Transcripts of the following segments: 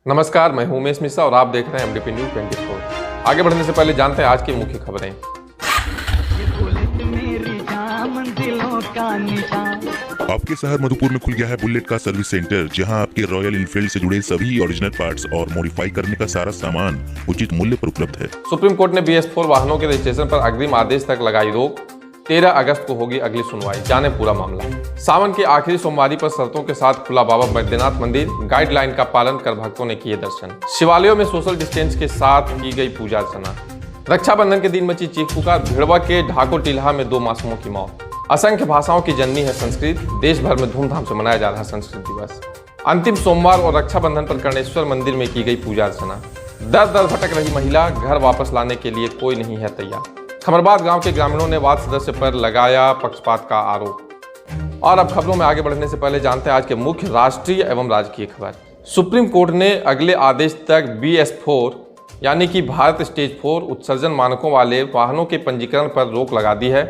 नमस्कार, मैं हूं उमेश मिश्रा और आप देख रहे हैं एमडीपी न्यूज 24। आगे बढ़ने से पहले जानते हैं आज की मुख्य खबरें। आपके शहर मधुपुर में खुल गया है बुलेट का सर्विस सेंटर, जहां आपके रॉयल इनफील्ड से जुड़े सभी ओरिजिनल पार्ट्स और मॉडिफाई करने का सारा सामान उचित मूल्य पर उपलब्ध है। सुप्रीम कोर्ट ने BS4 वाहनों के रजिस्ट्रेशन पर अग्रिम आदेश तक लगाई रोक। 13 अगस्त को होगी अगली सुनवाई, जाने पूरा मामला। सावन के आखिरी सोमवारी पर शर्तों के साथ खुला बाबा बैद्यनाथ मंदिर, गाइडलाइन का पालन कर भक्तों ने किए दर्शन। शिवालयों में सोशल डिस्टेंस के साथ की गई पूजा अर्चना। रक्षाबंधन के दिन मची चीख पुकार, भिड़वा के ढाको टिल्हा में 2 मासूमों की मौत। असंख्य भाषाओं की जननी है संस्कृत, देश भर में धूमधाम से मनाया जा रहा संस्कृत दिवस। अंतिम सोमवार और रक्षाबंधन पर कर्णेश्वर मंदिर में की गई पूजा अर्चना। दर दर भटक रही महिला, घर वापस लाने के लिए कोई नहीं है तैयार। खमरबाद गांव के ग्रामीणों ने वार्ड सदस्य पर लगाया पक्षपात का आरोप। और अब खबरों में आगे बढ़ने से पहले जानते हैं आज के मुख्य राष्ट्रीय एवं राजकीय खबर। सुप्रीम कोर्ट ने अगले आदेश तक BS4 यानी कि भारत स्टेज 4 उत्सर्जन मानकों वाले वाहनों के पंजीकरण पर रोक लगा दी है।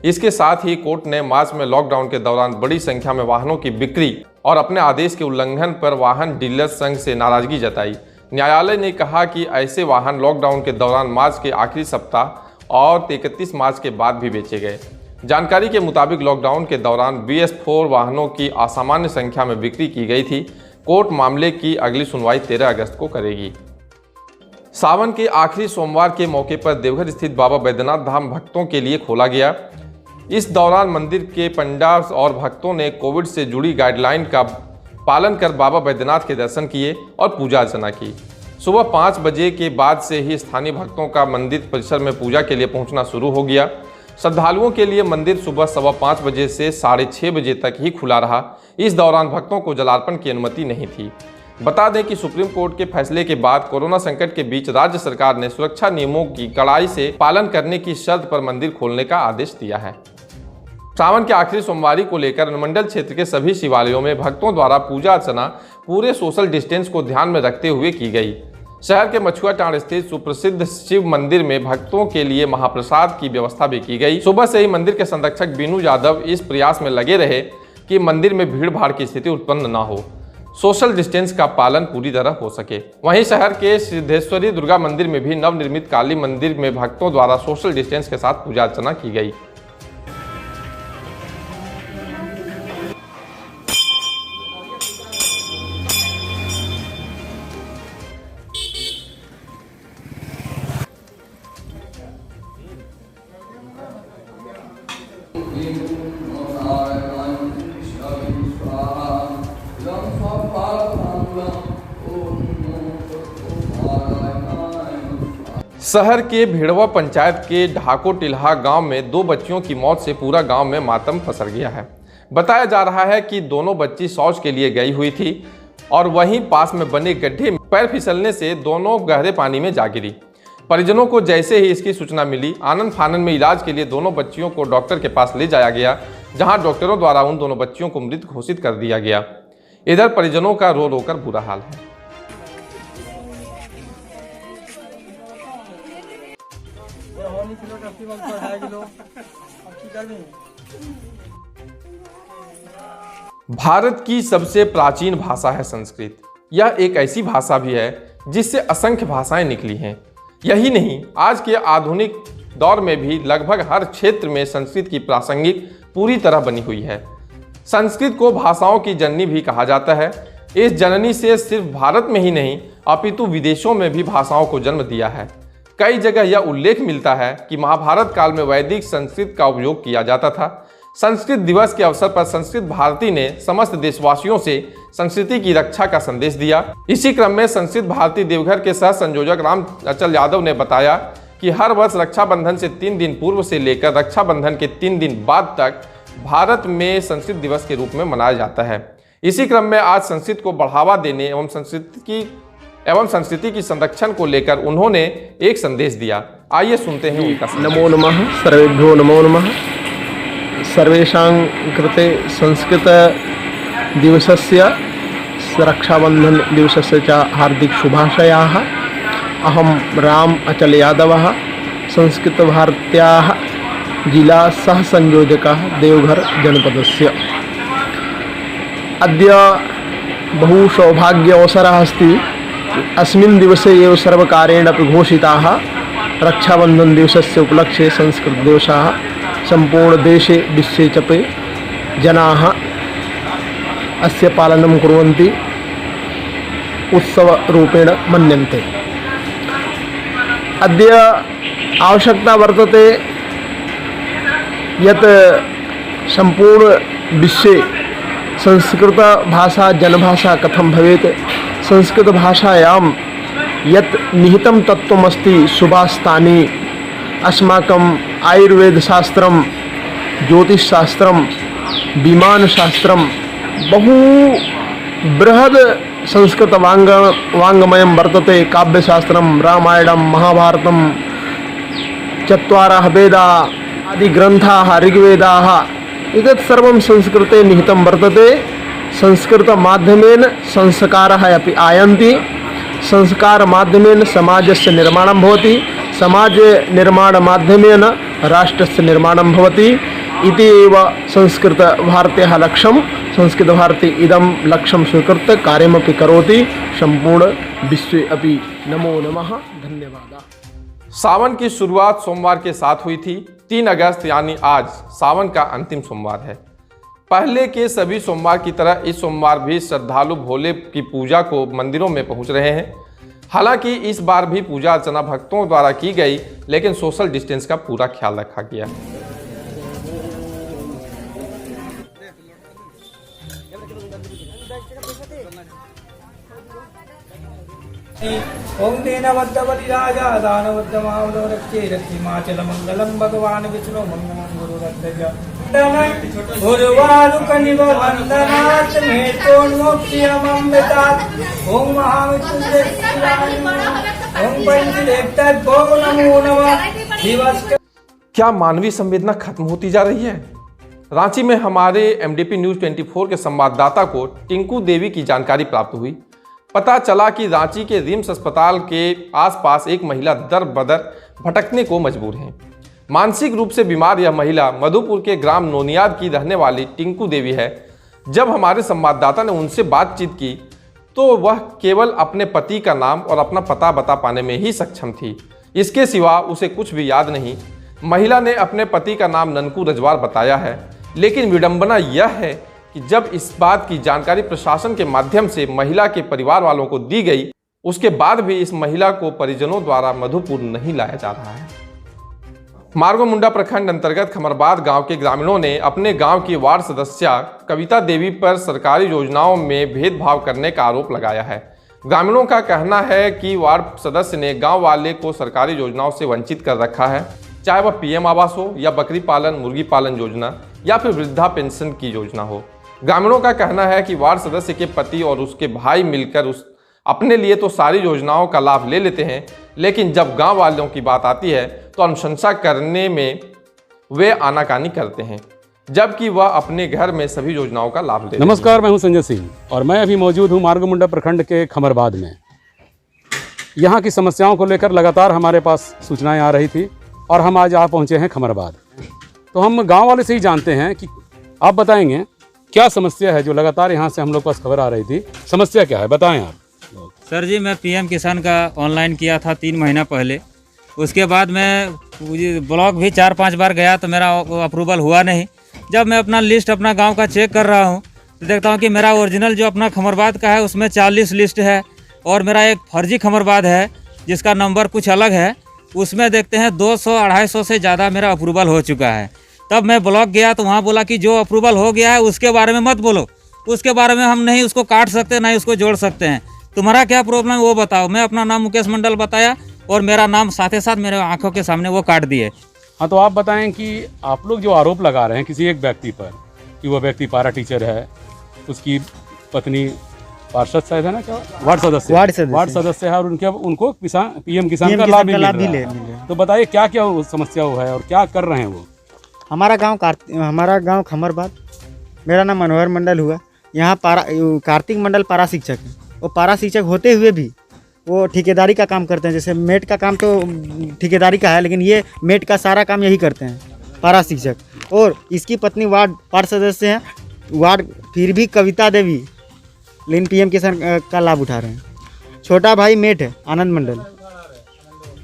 इसके साथ ही कोर्ट ने मार्च में लॉकडाउन के दौरान बड़ी संख्या में वाहनों की बिक्री और अपने आदेश के उल्लंघन पर वाहन डीलर्स संघ से नाराजगी जताई। न्यायालय ने कहा कि ऐसे वाहन लॉकडाउन के दौरान मार्च के आखिरी सप्ताह और 31 मार्च के बाद भी बेचे गए। जानकारी के मुताबिक लॉकडाउन के दौरान BS4 वाहनों की असामान्य संख्या में बिक्री की गई थी। कोर्ट मामले की अगली सुनवाई 13 अगस्त को करेगी। सावन के आखिरी सोमवार के मौके पर देवघर स्थित बाबा बैद्यनाथ धाम भक्तों के लिए खोला गया। इस दौरान मंदिर के पंडा और भक्तों ने कोविड से जुड़ी गाइडलाइन का पालन कर बाबा बैद्यनाथ के दर्शन किए और पूजा अर्चना की। सुबह 5 बजे के बाद से ही स्थानीय भक्तों का मंदिर परिसर में पूजा के लिए पहुंचना शुरू हो गया। श्रद्धालुओं के लिए मंदिर सुबह 5:15 बजे से 6:30 बजे तक ही खुला रहा। इस दौरान भक्तों को जलार्पण की अनुमति नहीं थी। बता दें कि सुप्रीम कोर्ट के फैसले के बाद कोरोना संकट के बीच राज्य सरकार ने सुरक्षा नियमों की कड़ाई से पालन करने की शर्त पर मंदिर खोलने का आदेश दिया है। सावन के आखिरी सोमवारी को लेकर अनुमंडल क्षेत्र के सभी शिवालयों में भक्तों द्वारा पूजा अर्चना पूरे सोशल डिस्टेंस को ध्यान में रखते हुए की गई। शहर के मछुआ टांड़ स्थित सुप्रसिद्ध शिव मंदिर में भक्तों के लिए महाप्रसाद की व्यवस्था भी की गई। सुबह से ही मंदिर के संरक्षक बीनू यादव इस प्रयास में लगे रहे कि मंदिर में भीड़ भाड़ की स्थिति उत्पन्न न हो, सोशल डिस्टेंस का पालन पूरी तरह हो सके। वहीं शहर के सिद्धेश्वरी दुर्गा मंदिर में भी नवनिर्मित काली मंदिर में भक्तों द्वारा सोशल डिस्टेंस के साथ पूजा अर्चना की गई। शहर के भिड़वा पंचायत के ढाको टिल्हा गांव में 2 बच्चियों की मौत से पूरा गांव में मातम पसर गया है। बताया जा रहा है कि दोनों बच्ची शौच के लिए गई हुई थी और वहीं पास में बने गड्ढे में पैर फिसलने से दोनों गहरे पानी में जा गिरी। परिजनों को जैसे ही इसकी सूचना मिली, आनंद फानन में इलाज के लिए दोनों बच्चियों को डॉक्टर के पास ले जाया गया, जहां डॉक्टरों द्वारा उन दोनों बच्चियों को मृत घोषित कर दिया गया। इधर परिजनों का रो रो कर बुरा हाल है। भारत की सबसे प्राचीन भाषा है संस्कृत। यह एक ऐसी भाषा भी है जिससे असंख्य भाषाएं निकली हैं। यही नहीं, आज के आधुनिक दौर में भी लगभग हर क्षेत्र में संस्कृत की प्रासंगिक पूरी तरह बनी हुई है। संस्कृत को भाषाओं की जननी भी कहा जाता है। इस जननी से सिर्फ भारत में ही नहीं अपितु विदेशों में भी भाषाओं को जन्म दिया है। कई जगह यह उल्लेख मिलता है कि महाभारत काल में वैदिक संस्कृत का उपयोग किया जाता था। संस्कृत दिवस के अवसर पर संस्कृत भारती ने समस्त देशवासियों से संस्कृति की रक्षा का संदेश दिया। इसी क्रम में संस्कृत भारती देवघर के सह संयोजक राम अचल यादव ने बताया कि हर वर्ष रक्षाबंधन से 3 दिन पूर्व से लेकर रक्षाबंधन के 3 दिन बाद तक भारत में संस्कृत दिवस के रूप में मनाया जाता है। इसी क्रम में आज संस्कृत को बढ़ावा देने एवं संस्कृति की संरक्षण को लेकर उन्होंने एक संदेश दिया। आइए सुनते हैं उनका। नमो नमः, सर्वेभ्यो नमो नमः। सर्वेषां कृते संस्कृत दिवसस्य रक्षाबंधन दिवसस्य च हार्दिक शुभाशयाः। अहं राम अचल यादवः, संस्कृत भारत्याः जिला सह संयोजकः देवघर जनपदस्य। अद्य बहु सौभाग्य अवसरः अस्ति अस्मिन् दिवसे एव सर्वकारेण अपि घोषिताः रक्षाबन्धनदिवसस्य उपलक्ष्ये संस्कृतदिवसाः सम्पूर्णदेशे विश्वे च पे जनाः अस्य पालनं कुर्वन्ति, उत्सवरूपेण मन्यन्ते। अद्य आवश्यकता वर्तते यत् सम्पूर्णविश्वे संस्कृतभाषा जनभाषा कथं भवेत्, संस्कृतभाषायां यत् निहितं तत्त्वमस्ति सुभाषितानि, अस्माकं आयुर्वेदशास्त्रं, ज्योतिषशास्त्रं, विमानशास्त्रं बहु बृहद् संस्कृतवाङ्मयं वर्तते। काव्यशास्त्रं, रामायणं, महाभारतं, चत्वारः वेदाः आदिग्रन्थाः, ऋग्वेदाः, एतत् सर्वं संस्कृते निहितं वर्तते। संस्कृतमाध्यमेन संस्काराः अपि आयान्ति, संस्कारमाध्यमेन समाजस्य निर्माणं भवति, समाजनिर्माणमाध्यमेन राष्ट्रस्य निर्माणं भवति इति एव संस्कृतभारत्याः लक्ष्यं। संस्कृतभारती इदं लक्ष्यं स्वीकृत्य कार्यमपि करोति। सम्पूर्णविश्वे अपि नमो नमः, धन्यवादाः। सावन की शुरुआत सोमवार के साथ हुई थी। 3 अगस्त यानी आज सावन का अंतिम सोमवार है। पहले के सभी सोमवार की तरह इस सोमवार भी श्रद्धालु भोले की पूजा को मंदिरों में पहुंच रहे हैं। हालांकि इस बार भी पूजा अर्चना भक्तों द्वारा की गई, लेकिन सोशल डिस्टेंस का पूरा ख्याल रखा गया। ओम तेनवद्दवलिराजा दानवद्दमावलो रक्षे रक्षिमाचलमङ्गलं भगवान् विष्णु मङ्गलं गुरुरत्तज गुरुवारुकनिबन्धनात् मेतोन्मोक्ष्यममृतात् ओम महामृत्युञ्जय ओम पंचदेवतभ्यो नमो नमः। दिवस क्या मानवीय संवेदना खत्म होती जा रही है? रांची में हमारे MDP न्यूज 24 के संवाददाता को टिंकू देवी की जानकारी प्राप्त हुई। पता चला कि रांची के रिम्स अस्पताल के आसपास एक महिला दर बदर भटकने को मजबूर है। मानसिक रूप से बीमार यह महिला मधुपुर के ग्राम नोनियाद की रहने वाली टिंकू देवी है। जब हमारे संवाददाता ने उनसे बातचीत की तो वह केवल अपने पति का नाम और अपना पता बता पाने में ही सक्षम थी। इसके सिवा उसे कुछ भी याद नहीं। महिला ने अपने पति का नाम ननकू रजवार बताया है, लेकिन विडंबना यह है कि जब इस बात की जानकारी प्रशासन के माध्यम से महिला के परिवार वालों को दी गई, उसके बाद भी इस महिला को परिजनों द्वारा मधुपुर नहीं लाया जा रहा है। मार्गोमुंडा प्रखंड अंतर्गत खमरबाद गांव के ग्रामीणों ने अपने गांव की वार्ड सदस्या कविता देवी पर सरकारी योजनाओं में भेदभाव करने का आरोप लगाया है। ग्रामीणों का कहना है कि वार्ड सदस्य ने गाँव वाले को सरकारी योजनाओं से वंचित कर रखा है, चाहे वह PM आवास हो या बकरी पालन मुर्गी पालन योजना या फिर वृद्धा पेंशन की योजना हो। ग्रामीणों का कहना है कि वार्ड सदस्य के पति और उसके भाई मिलकर अपने लिए तो सारी योजनाओं का लाभ ले लेते हैं, लेकिन जब गांव वालों की बात आती है तो अनुशंसा करने में वे आनाकानी करते हैं, जबकि वह अपने घर में सभी योजनाओं का लाभ लेते हैं। नमस्कार, मैं हूं संजय सिंह और मैं अभी मौजूद हूं मार्गोमुंडा प्रखंड के खमरबाद में। यहां की समस्याओं को लेकर लगातार हमारे पास सूचनाएं आ रही थी और हम आज पहुंचे हैं खमरबाद। तो हम गाँव वाले से ही जानते हैं कि आप बताएंगे क्या समस्या है जो लगातार यहाँ से हम लोग पास खबर आ रही थी। समस्या क्या है, बताएं आप। सर जी, मैं PM किसान का ऑनलाइन किया था 3 महीना पहले। उसके बाद मैं ब्लॉक भी 4-5 बार गया तो मेरा अप्रूवल हुआ नहीं। जब मैं अपना लिस्ट अपना गांव का चेक कर रहा हूं तो देखता हूं कि मेरा ओरिजिनल जो अपना खमरबाद का है उसमें 40 लिस्ट है और मेरा एक फर्जी खमरबाद है जिसका नंबर कुछ अलग है, उसमें देखते हैं 200-250 से ज़्यादा मेरा अप्रूवल हो चुका है। तब मैं ब्लॉक गया तो वहाँ बोला कि जो अप्रूवल हो गया है उसके बारे में मत बोलो, उसके बारे में हम नहीं उसको काट सकते ना ही उसको जोड़ सकते हैं, तुम्हारा क्या प्रॉब्लम है वो बताओ। मैं अपना नाम मुकेश मंडल बताया और मेरा नाम साथ ही साथ मेरे आंखों के सामने वो काट दिए। हाँ, तो आप बताएं कि आप लोग जो आरोप लगा रहे हैं किसी एक व्यक्ति पर कि वह व्यक्ति पारा टीचर है, उसकी पत्नी पार्षद शायद है ना, क्या वार्ड सदस्य है और उनको PM किसान का लाभ भी मिले। तो बताइए क्या क्या समस्या वो है और क्या कर रहे हैं वो। हमारा गांव खमरबाद, मेरा नाम मनोहर मंडल हुआ। यहाँ कार्तिक मंडल पारा शिक्षक है। वो पारा शिक्षक होते हुए भी वो ठेकेदारी का काम करते हैं। जैसे मेट का काम तो ठेकेदारी का है, लेकिन ये मेट का सारा काम यही करते हैं पारा शिक्षक। और इसकी पत्नी वार्ड सदस्य हैं, वार्ड फिर भी कविता देवी, लेकिन PM किसान का लाभ उठा रहे हैं। छोटा भाई मेट है आनंद मंडल,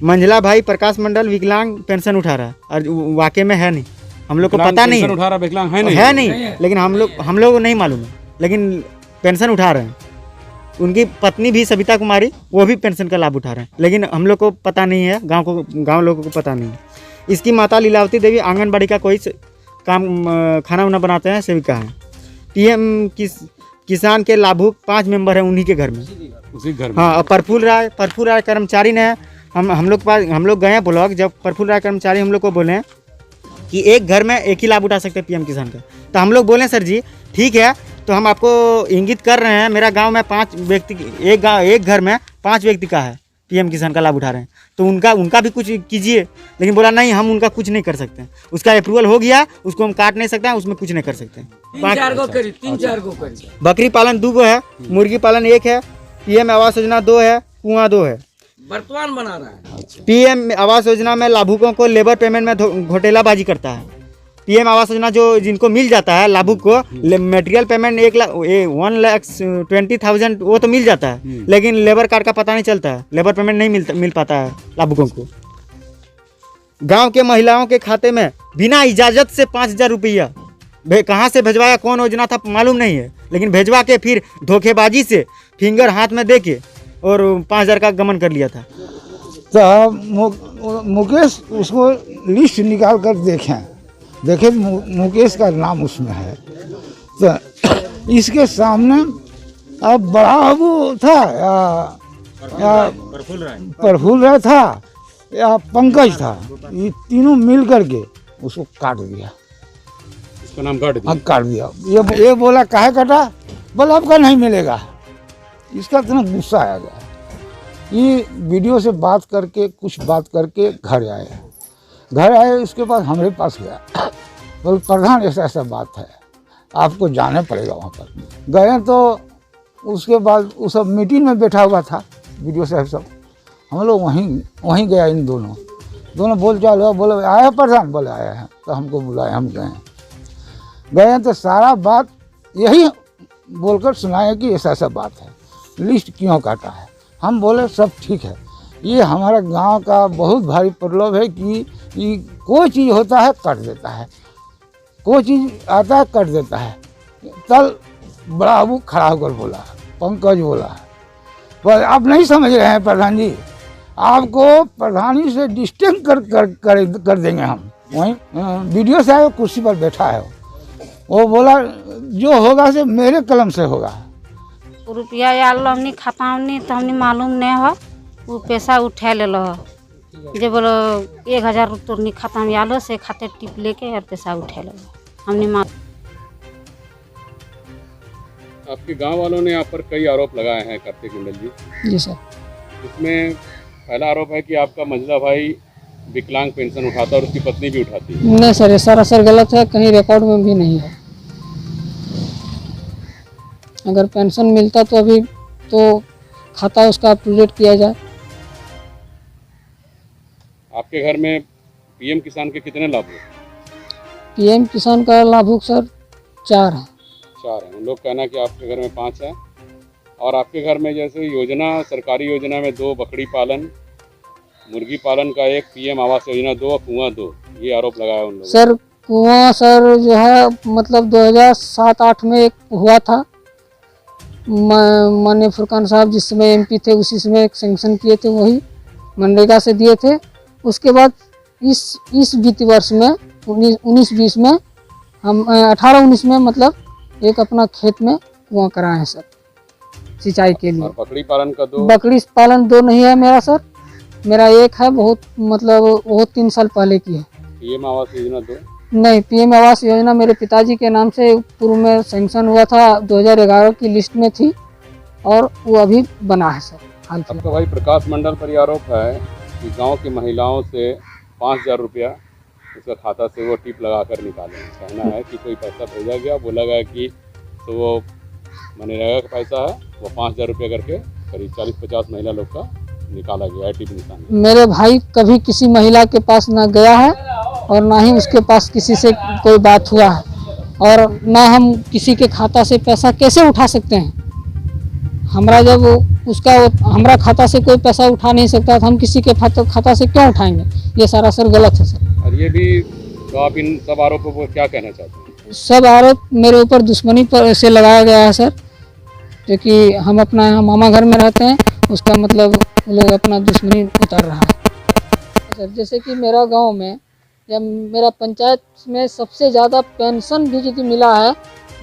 मंझला भाई प्रकाश मंडल विकलांग पेंशन उठा रहा है और वाकई में है नहीं, हम लोग को पता नहीं पेंशन उठा रहा विकलांग है नहीं, लेकिन हम लोग को नहीं मालूम है, लेकिन पेंशन उठा रहे हैं। उनकी पत्नी भी सविता कुमारी, वो भी पेंशन का लाभ उठा रहे हैं, लेकिन हम लोग को पता नहीं है, गांव लोगों को पता नहीं है। इसकी माता लीलावती देवी आंगनबाड़ी का कोई काम खाना वाना बनाते हैं, सेविका है। पीएम किसान के लाभुक 5 मेंबर हैं उन्हीं के घर में, उसी घर में। हाँ, और प्रफुल्ल राय कर्मचारी ने हम लोग गए हैं ब्लॉक, जब प्रफुल्ल राय कर्मचारी हम लोग को बोले कि एक घर में एक ही लाभ उठा सकते हैं पीएम किसान का, तो हम लोग बोले सर जी ठीक है, तो हम आपको इंगित कर रहे हैं, मेरा गांव में 5 व्यक्ति, एक घर में 5 व्यक्ति का है पीएम किसान का लाभ उठा रहे हैं, तो उनका भी कुछ कीजिए। लेकिन बोला नहीं, हम उनका कुछ नहीं कर सकते, उसका अप्रूवल हो गया, उसको हम काट नहीं सकते हैं, उसमें कुछ नहीं कर सकते। 3-4 गो करी। बकरी पालन 2 गो है, मुर्गी पालन 1 है, पीएम आवास योजना 2 है, कुआं 2 है, वर्तमान बना रहा है। पीएम आवास योजना में लाभुकों को लेबर पेमेंट में घोटालाबाजी करता है। पीएम आवास योजना जो जिनको मिल जाता है लाभुक को, मटेरियल पेमेंट 1,20,000 वो तो मिल जाता है, लेकिन लेबर कार्ड का पता नहीं चलता है, लेबर पेमेंट नहीं मिल पाता है लाभुकों को। गांव के महिलाओं के खाते में बिना इजाजत से 5,000 रुपया कहाँ से भेजवाया, कौन योजना था मालूम नहीं है, लेकिन भेजवा के फिर धोखेबाजी से फिंगर हाथ में दे के और 5,000 का गमन कर लिया था। तो मुकेश उसको लिस्ट निकाल कर देखे मुकेश का नाम उसमें है, तो इसके सामने अब बड़ा वो था या प्रफुल्ल राय था या पंकज था, ये तीनों मिल करके उसको काट दिया, उसका नाम काट दिया। ये बोला काहे कटा, बोला आपका नहीं मिलेगा। इसका इतना गुस्सा आ गया, ये वीडियो से बात करके घर आए, उसके बाद हमारे पास गया, बोल प्रधान ऐसा बात है, आपको जाना पड़ेगा। वहाँ पर गए तो उसके बाद वो सब मीटिंग में बैठा हुआ था, वीडियो साहब सब, हम लोग वहीं गया, इन दोनों बोल चाल हुआ, बोले आया प्रधान, बोले आया है, तो हमको बुलाया, हम गए तो सारा बात यही बोलकर सुनाया कि ऐसा बात है, लिस्ट क्यों काटा है। हम बोले सब ठीक है, ये हमारा गांव का बहुत भारी प्रलोभ है कि ये कोई चीज़ होता है कट देता है, कोई चीज़ आता है कट देता है। तल बड़ा वो खड़ा होकर बोला, पंकज बोला, आप नहीं समझ रहे हैं प्रधान जी, आपको प्रधानी से डिस्टेंस कर देंगे हम। वहीं वीडियो से आए, कुर्सी पर बैठा है, वो बोला जो होगा से मेरे कलम से होगा। रुपया आलो हमनी खाता में तो हमनी मालूम नहीं हो, वो पैसा उठा ले लो, जो बोलो 1,000 रुपये खाता में आलो से खाते टिप लेके और पैसा उठा ले लो, हमने आपके गांव वालों ने आप पर कई आरोप लगाए हैं कार्तिक मंडल जी। जी सर। इसमें पहला आरोप है कि आपका मंझला भाई विकलांग पेंशन उठाता और उसकी पत्नी भी उठाती है। नहीं सर, ये सरासर गलत है, कहीं रिकॉर्ड में भी नहीं है। अगर पेंशन मिलता तो अभी तो खाता उसका अपडेट किया जाए। आपके घर में पीएम किसान के कितने लाभ हैं? पीएम किसान का लाभुक सर 4 है। 4 हैं। उन लोग कहना कि आपके घर में 5 है, और आपके घर में जैसे योजना, सरकारी योजना में 2 बकरी पालन, मुर्गी पालन का 1, पीएम आवास योजना 2, कुआं 2, ये आरोप लगाया उन लोगों। सर कुआं सर जो है मतलब 2007-8 में एक हुआ था, माननीय फुरकान साहब जिस समय एमपी थे उसी समय एक सैंक्शन किए थे, वही मनरेगा से दिए थे। उसके बाद इस वित्तीय वर्ष में 19-20 में हम 18-19 में मतलब एक अपना खेत में कुआं कराए हैं सर सिंचाई के लिए। बकरी पालन का 2? बकरी पालन 2 नहीं है मेरा सर, मेरा 1 है, बहुत मतलब वो 3 साल पहले की है। पीएम आवास योजना 2? नहीं, पीएम आवास योजना मेरे पिताजी के नाम से पूर्व में सैंक्शन हुआ था, 2011 की लिस्ट में थी और वो अभी बना है सर हाल फिलहाल। आपका भाई प्रकाश मंडल पर यह आरोप है कि गांव की महिलाओं से 5,000 रुपया उसका खाता से वो टिप लगा कर निकाले। कहना है कि कोई पैसा भेजा गया, बोला गया कि तो वो मनरेगा का पैसा है, वो 5,000 रुपया करके करीब 40-50 महिला लोग का निकाला गया है टिप निशान। मेरे भाई कभी किसी महिला के पास ना गया है और ना ही उसके पास किसी से कोई बात हुआ है, और ना हम किसी के खाता से पैसा कैसे उठा सकते हैं। हमारा जब उसका हमारा खाता से कोई पैसा उठा नहीं सकता, तो हम किसी के खाता से क्यों उठाएंगे? ये सारा सर गलत है सर। और ये भी तो आप इन सब आरोपों पर क्या कहना चाहते हैं? सब आरोप मेरे ऊपर दुश्मनी पर से लगाया गया है सर, जो कि हम अपना यहाँ मामा घर में रहते हैं, उसका मतलब वो लोग अपना दुश्मनी उतार रहा है सर। जैसे कि मेरा गांव में या मेरा पंचायत में सबसे ज़्यादा पेंशन भी जो मिला है,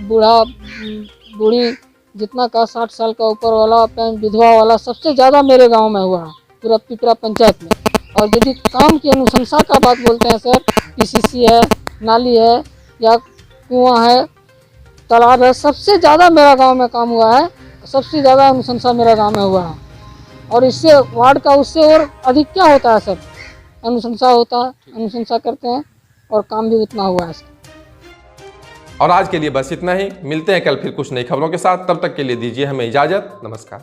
बूढ़ी जितना का 60 साल का ऊपर वाला विधवा वाला सबसे ज़्यादा मेरे गांव में हुआ है, पूरा पिपरा पंचायत में। और यदि काम की अनुशंसा का बात बोलते हैं सर, पीसीसी है, नाली है या कुआं है, तालाब है, सबसे ज़्यादा मेरा गांव में काम हुआ है, सबसे ज़्यादा अनुशंसा मेरा गांव में हुआ है। और इससे वार्ड का उससे और अधिक क्या होता है सर, अनुशंसा होता है, अनुशंसा करते हैं और काम भी उतना हुआ है सर। और आज के लिए बस इतना ही, मिलते हैं कल फिर कुछ नई खबरों के साथ। तब तक के लिए दीजिए हमें इजाजत। नमस्कार।